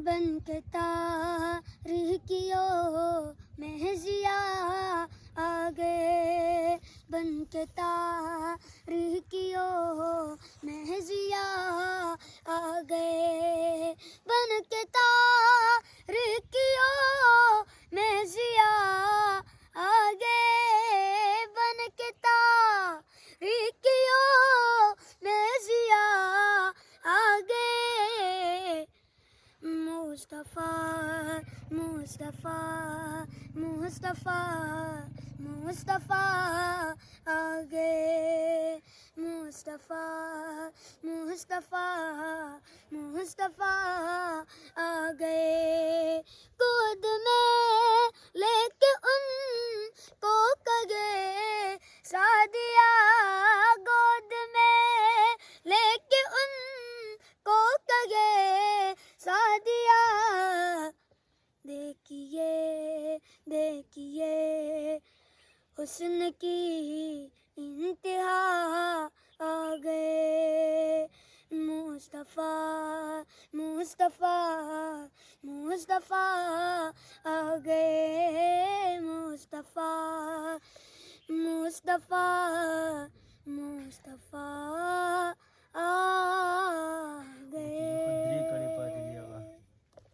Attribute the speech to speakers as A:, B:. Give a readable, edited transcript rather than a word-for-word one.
A: بن کے تاریکیوں میں ضیاء آ گئے، بن کے تاریکیوں میں ضیاء آ گئے، بن کے تاریکیوں میں ضیاء آ گئے، بن کے تاریکیوں میں ضیاء آ گئے۔ مصطفیٰ مصطفیٰ مصطفیٰ مصطفیٰ آ گئے، مصطفیٰ مصطفیٰ مصطفیٰ آ گئے، گود میں لے کے ان کو کگے سعدیہ، گود میں لے کے ان کو کگے سعدیہ۔ دیکھیے دیکھیے حسن کی انتہا آ گئے، مصطفیٰ مصطفیٰ مصطفیٰ آ گئے، مصطفیٰ مصطفیٰ مصطفیٰ